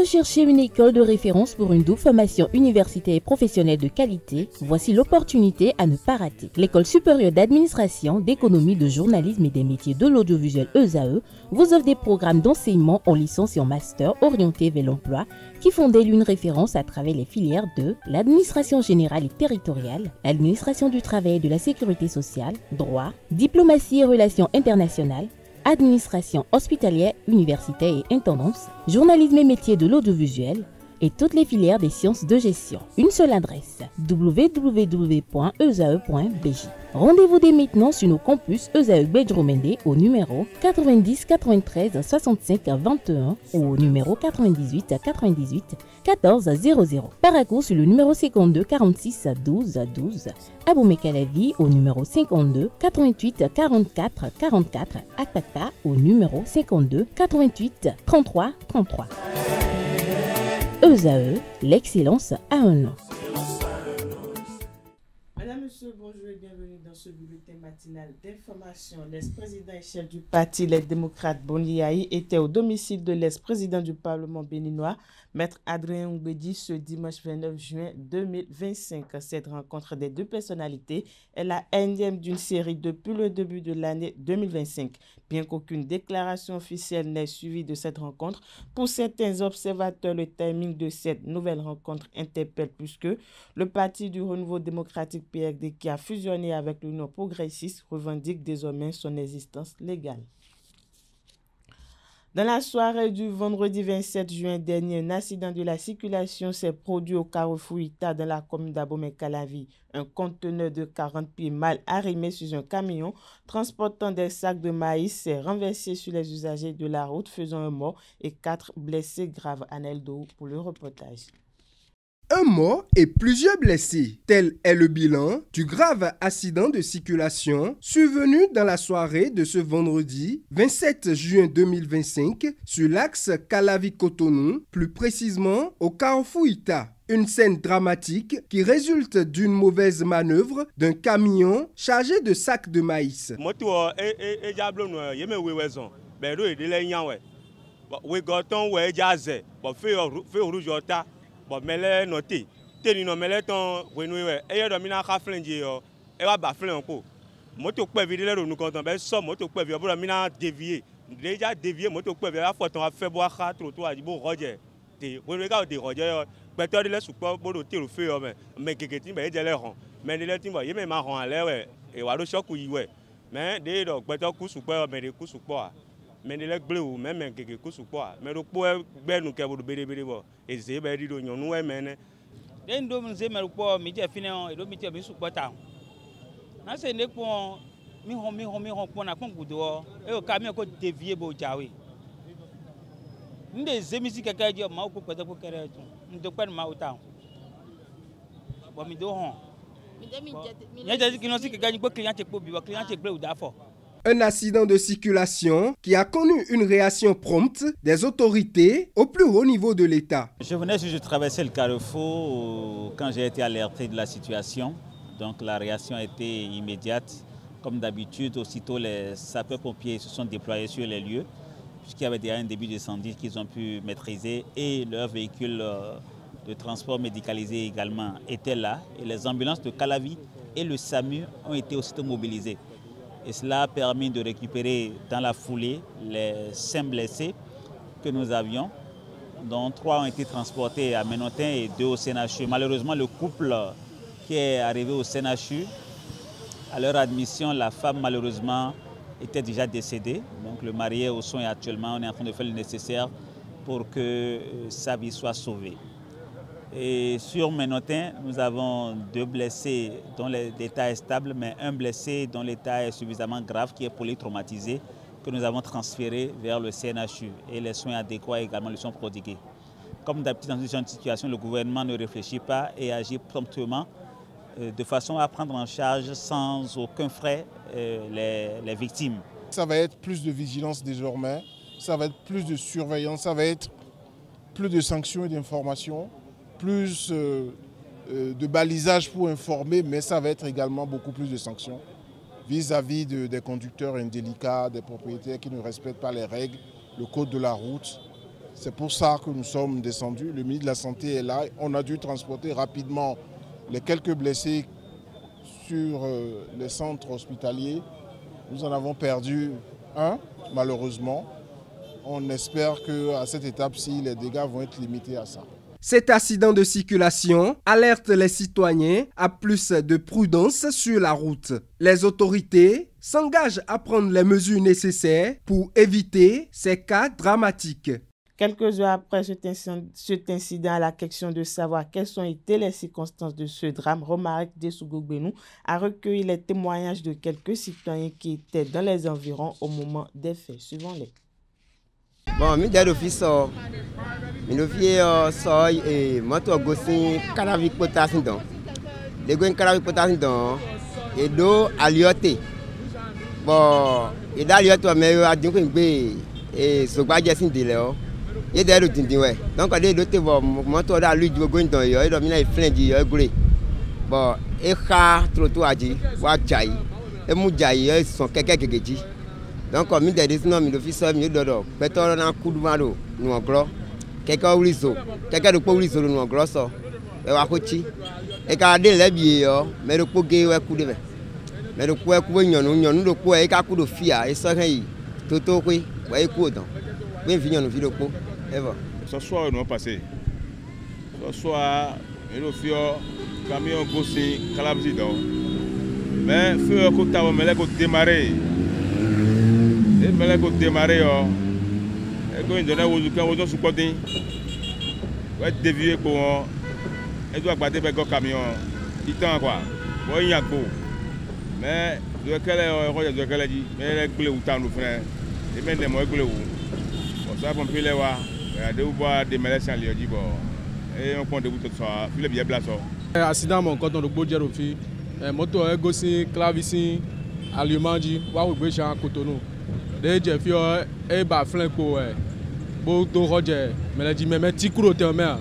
recherchez une école de référence pour une double formation universitaire et professionnelle de qualité? Voici l'opportunité à ne pas rater. L'École supérieure d'administration, d'économie, de journalisme et des métiers de l'audiovisuel ESAE vous offre des programmes d'enseignement en licence et en master orientés vers l'emploi qui font d'elle une référence à travers les filières de l'administration générale et territoriale, l'administration du travail et de la sécurité sociale, droit, diplomatie et relations internationales, administration hospitalière, universitaire et intendance, journalisme et métiers de l'audiovisuel et toutes les filières des sciences de gestion. Une seule adresse, www.esae.bj. Rendez-vous dès maintenant sur nos campus ESAE Bedjromende au numéro 90 93 65 21 ou au numéro 98 98 14 00. Paracourt sur le numéro 52 46 12 12. Aboumé-Calavi au numéro 52 88 44 44. Akpakpa au numéro 52 88 33 33. ESAE, l'excellence à un nom. Madame, Monsieur, bonjour et bienvenue dans ce bulletin matinal d'information. L'ex-président et chef du parti Les Démocrates, Bonliaï, était au domicile de l'ex-président du Parlement béninois, Maître Adrien Ougbedi, ce dimanche 29 juin 2025. Cette rencontre des deux personnalités est la énième d'une série depuis le début de l'année 2025. Bien qu'aucune déclaration officielle n'ait suivi de cette rencontre, pour certains observateurs, le timing de cette nouvelle rencontre interpelle puisque le Parti du Renouveau démocratique PRD, qui a fusionné avec l'Union progressiste, revendique désormais son existence légale. Dans la soirée du vendredi 27 juin dernier, un accident de la circulation s'est produit au carrefour Ita dans la commune d'Abomey-Calavi. Un conteneur de 40 pieds mal arrimé sur un camion transportant des sacs de maïs s'est renversé sur les usagers de la route, faisant un mort et 4 blessés graves. Aneldo pour le reportage. Un mort et plusieurs blessés. Tel est le bilan du grave accident de circulation survenu dans la soirée de ce vendredi 27 juin 2025 sur l'axe Calavi-Cotonou, plus précisément au carrefour Ita. Une scène dramatique qui résulte d'une mauvaise manœuvre d'un camion chargé de sacs de maïs. Bon, mais noté. Tenu non mais ton renoué et de mina ka flenji yo e va ba flen ko moto pe videle nous quand on ben so moto pe vi pour mina dévier déjà dévier moto pe vi a faut on fait boire ka trottoir di bon roger te renoué ka de roger peto de le soupo bo te le fait mais keketi be je le ron mais le tin bo ye me ma ron ale we e wa lo choku yi we mais de do peto ku soupo mais de ku soupo mais les bleus même quelque chose quoi mais le poids ben nous qu'à vous bédé bon et c'est ben dit nous nous mais den do nous c'est mais le poids mi j'ai fini et do mi j'ai mi supporta na c'est ne pour mi hon pour na kon gudo et au camion ko dévier bo jawe ndé zemi si kaka di ma ko pete ko kere tu ndo kwa ma uta bo mi do hon mi j'ai ki no si kaka ni ko client ko bi wa client che bleu da fo. Un accident de circulation qui a connu une réaction prompte des autorités au plus haut niveau de l'État. Je traversais le carrefour quand j'ai été alerté de la situation. Donc la réaction a été immédiate. Comme d'habitude, aussitôt les sapeurs-pompiers se sont déployés sur les lieux, puisqu'il y avait déjà un début d'incendie qu'ils ont pu maîtriser et leur véhicule de transport médicalisé également était là. Et les ambulances de Calavi et le SAMU ont été aussitôt mobilisées. Et cela a permis de récupérer dans la foulée les 5 blessés que nous avions, dont 3 ont été transportés à Ménotin et 2 au CNHU. Malheureusement, le couple qui est arrivé au CNHU, à leur admission, la femme malheureusement était déjà décédée. Donc le mari est au soin et actuellement on est en train de faire le nécessaire pour que sa vie soit sauvée. Et sur Ménotin, nous avons 2 blessés dont l'état est stable, mais un blessé dont l'état est suffisamment grave, qui est polytraumatisé, que nous avons transféré vers le CNHU. Et les soins adéquats également lui sont prodigués. Comme d'habitude dans ce genre de situation, le gouvernement ne réfléchit pas et agit promptement de façon à prendre en charge sans aucun frais les victimes. Ça va être plus de vigilance désormais, ça va être plus de surveillance, ça va être plus de sanctions et d'informations, plus de balisage pour informer, mais ça va être également beaucoup plus de sanctions vis-à-vis des conducteurs indélicats, des propriétaires qui ne respectent pas les règles, le code de la route. C'est pour ça que nous sommes descendus. Le ministre de la Santé est là. On a dû transporter rapidement les quelques blessés sur les centres hospitaliers. Nous en avons perdu un, malheureusement. On espère qu'à cette étape-ci, les dégâts vont être limités à ça. Cet accident de circulation alerte les citoyens à plus de prudence sur la route. Les autorités s'engagent à prendre les mesures nécessaires pour éviter ces cas dramatiques. Quelques heures après cet incident, à la question de savoir quelles ont été les circonstances de ce drame, Romaric Dessougougbenou a recueilli les témoignages de quelques citoyens qui étaient dans les environs au moment des faits. Suivons-les. Bon, je suis office, et moto gosi caravik potassium donc. Les gars caravik potassium donc et do alioté. Bon, et d'alioté mais a dit que et so gba jesin de le o. Et d'ailleurs tindi ouais. Donc a de te bon moto da lui go donc yo e do mi na friend yo gure. Bon, e kha trottoir aji wa jai. E mu jai e son keke kekeji. Donc comme des non mi office mi do beto na kudumaro nu ogro. Quelqu'un ouvre quelqu'un de pauvre sur nous grosso et va coacher et quand des lebiers mais le pogué ouais coup de mais le quoi coup nyon le quoi et coup de fia et ça hey toto oui ouais coup donc bien fini on vidéo coup et va ce soir nous passé ce soir et le fio camion gossi calabzi donc mais feu ko taw mais ko démarrer et mais ko démarrer et quand il donne aux sous côté ouais dévier pour et doit battre avec le camion il tend quoi bon il y a beau mais de quelle dit mais les clés ou tant nous frère et même des mots clés ou bon ça on peut les voir de voir des malaises en lieu dit bon et on prend de tout ça puis le bien place accident mon quand on le beau dire au fil moto gossi clavici allemand dit wa ou be chan Cotonou de je fi e ba flanc ko bo to roger mais la dit mais ti kuro te mer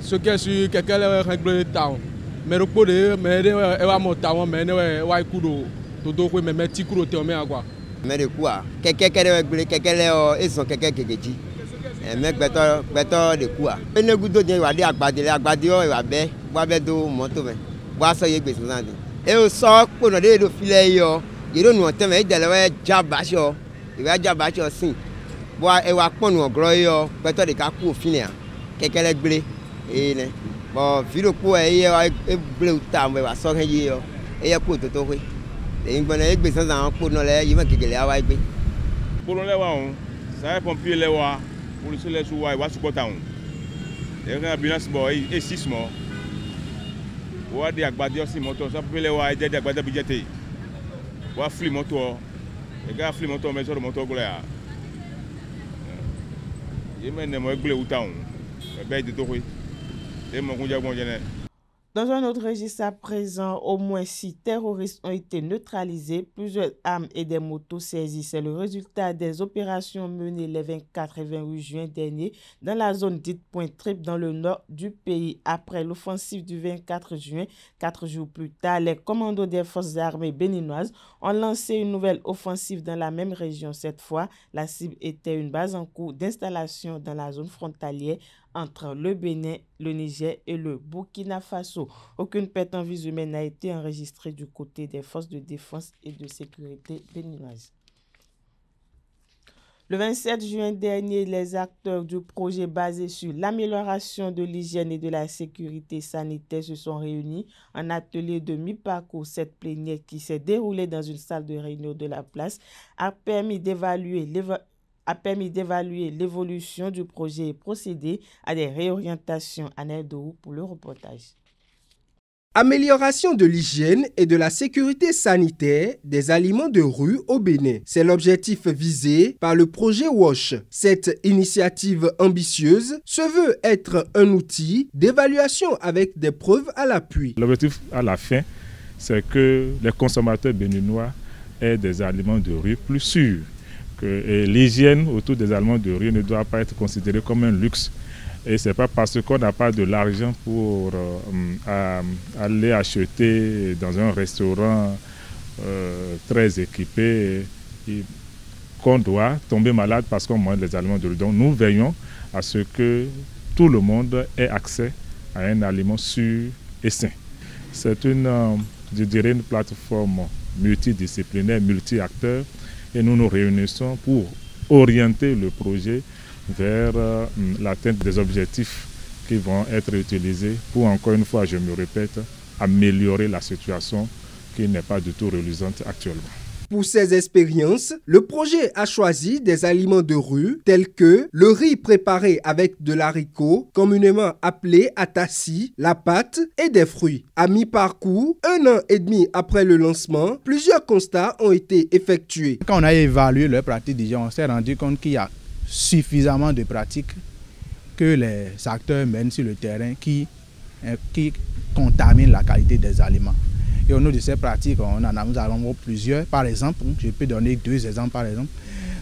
ce que sur quelqu'un le règle town mais le pot de mais e wa mo town mais ne wa kudo to ko mais ti kuro te mer quoi mais de quoi quelqu'un quelqu'un ils sont quelqu'un qui dit mais beto de quoi ne gudo de wa de agbade o wa be wa be do moto me wa so ye gbe so e o so po no de do file yo ye do nu teme e de le jabasho e wa jabasho sin bo e wa ponu ogro yo beto de ka ku ofin ya kekele gbele e ne bo video ku e wa e gbele uta mo wa so kan ye yo e ye ku to we e ngbo na e gbe san san po no le yi ma kekele awa gbe po no le wa on sa e pompier le wa police le su wa support on e kan ambulance bo e 6 mo wa de agbade o si moto sa pompier le wa e de agbade bi jete wa fli moto e ga fli moto me so moto go le a Dans un autre registre à présent, au moins 6 terroristes ont été neutralisés, plusieurs armes et des motos saisies. C'est le résultat des opérations menées les 24 et 28 juin dernier dans la zone dite Pointe Triple dans le nord du pays. Après l'offensive du 24 juin, 4 jours plus tard, les commandos des forces armées béninoises ont lancé une nouvelle offensive dans la même région. Cette fois, la cible était une base en cours d'installation dans la zone frontalière entre le Bénin, le Niger et le Burkina Faso. Aucune perte en vie humaine n'a été enregistrée du côté des forces de défense et de sécurité béninoises. Le 27 juin dernier, les acteurs du projet basé sur l'amélioration de l'hygiène et de la sécurité sanitaire se sont réunis en atelier de mi-parcours. Cette plénière qui s'est déroulée dans une salle de réunion de la place a permis d'évaluer l'évolution du projet et procéder à des réorientations. Anel Dorou pour le reportage. Amélioration de l'hygiène et de la sécurité sanitaire des aliments de rue au Bénin. C'est l'objectif visé par le projet WASH. Cette initiative ambitieuse se veut être un outil d'évaluation avec des preuves à l'appui. L'objectif à la fin, c'est que les consommateurs béninois aient des aliments de rue plus sûrs. Et l'hygiène autour des aliments de rue ne doit pas être considérée comme un luxe. Et ce n'est pas parce qu'on n'a pas de l'argent pour aller acheter dans un restaurant très équipé qu'on doit tomber malade parce qu'on mange des aliments de rue. Donc nous veillons à ce que tout le monde ait accès à un aliment sûr et sain. C'est une plateforme multidisciplinaire, multi-acteurs, et nous nous réunissons pour orienter le projet vers l'atteinte des objectifs qui vont être utilisés pour, encore une fois, je me répète, améliorer la situation qui n'est pas du tout reluisante actuellement. Pour ces expériences, le projet a choisi des aliments de rue tels que le riz préparé avec de l'haricot, communément appelé atassi, la pâte et des fruits. À mi-parcours, 1 an et demi après le lancement, plusieurs constats ont été effectués. Quand on a évalué leur pratique d'hygiène, on s'est rendu compte qu'il y a suffisamment de pratiques que les acteurs mènent sur le terrain qui contaminent la qualité des aliments. Et au nom de ces pratiques, nous en avons plusieurs. Par exemple, je peux donner 2 exemples. Par exemple,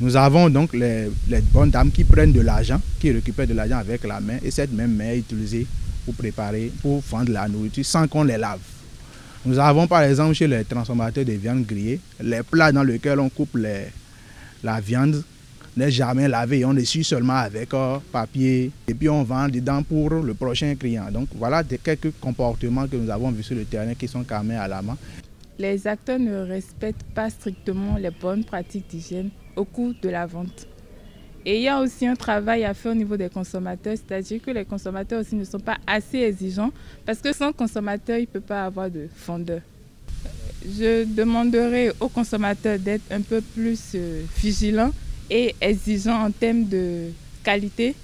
nous avons donc les bonnes dames qui prennent de l'argent, qui récupèrent de l'argent avec la main, et cette même main est utilisée pour préparer, pour vendre la nourriture sans qu'on les lave. Nous avons par exemple chez les transformateurs de viande grillée, les plats dans lesquels on coupe la viande n'est jamais lavé, on essuie seulement avec papier et puis on vend dedans pour le prochain client. Donc voilà quelques comportements que nous avons vus sur le terrain qui sont quand même alarmants. Les acteurs ne respectent pas strictement les bonnes pratiques d'hygiène au cours de la vente. Et il y a aussi un travail à faire au niveau des consommateurs, c'est-à-dire que les consommateurs aussi ne sont pas assez exigeants parce que sans consommateur, il ne peut pas avoir de vendeur. Je demanderai aux consommateurs d'être un peu plus vigilants et exigeants en termes de qualité,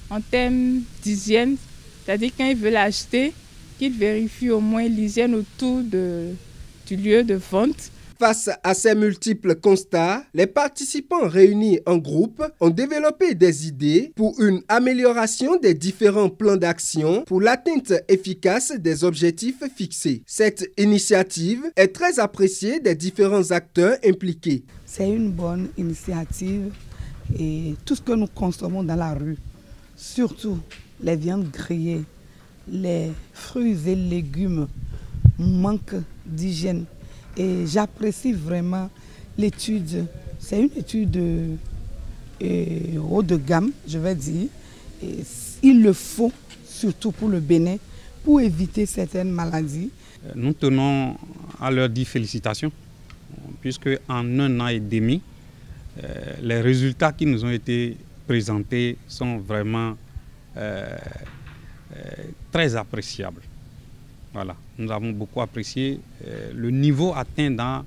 en termes d'hygiène, c'est-à-dire quand ils veulent acheter, qu'ils vérifient au moins l'hygiène autour du lieu de vente. Face à ces multiples constats, les participants réunis en groupe ont développé des idées pour une amélioration des différents plans d'action pour l'atteinte efficace des objectifs fixés. Cette initiative est très appréciée des différents acteurs impliqués. C'est une bonne initiative et tout ce que nous consommons dans la rue, surtout les viandes grillées, les fruits et légumes, manquent d'hygiène. Et j'apprécie vraiment l'étude. C'est une étude haut de gamme, je vais dire. Et il le faut, surtout pour le Bénin, pour éviter certaines maladies. Nous tenons à leur dire félicitations, puisque en 1 an et demi, les résultats qui nous ont été présentés sont vraiment très appréciables. Voilà. Nous avons beaucoup apprécié le niveau atteint dans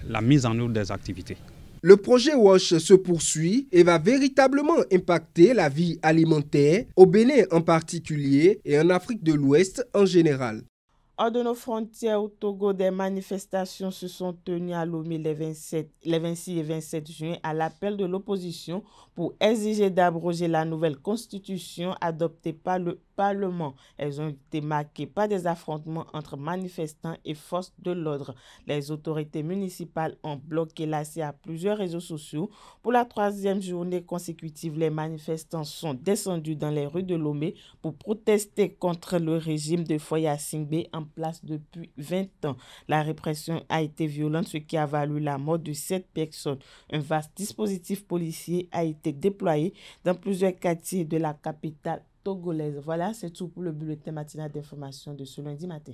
la mise en œuvre des activités. Le projet WASH se poursuit et va véritablement impacter la vie alimentaire, au Bénin en particulier et en Afrique de l'Ouest en général. Hors de nos frontières, au Togo, des manifestations se sont tenues à Lomé les 26 et 27 juin à l'appel de l'opposition pour exiger d'abroger la nouvelle constitution adoptée par le Parlement. Elles ont été marquées par des affrontements entre manifestants et forces de l'ordre. Les autorités municipales ont bloqué l'accès à plusieurs réseaux sociaux. Pour la 3e journée consécutive, les manifestants sont descendus dans les rues de Lomé pour protester contre le régime de Foya Singbe en place depuis 20 ans. La répression a été violente, ce qui a valu la mort de 7 personnes. Un vaste dispositif policier a été déployé dans plusieurs quartiers de la capitale togolaise. Voilà, c'est tout pour le bulletin matinal d'information de ce lundi matin.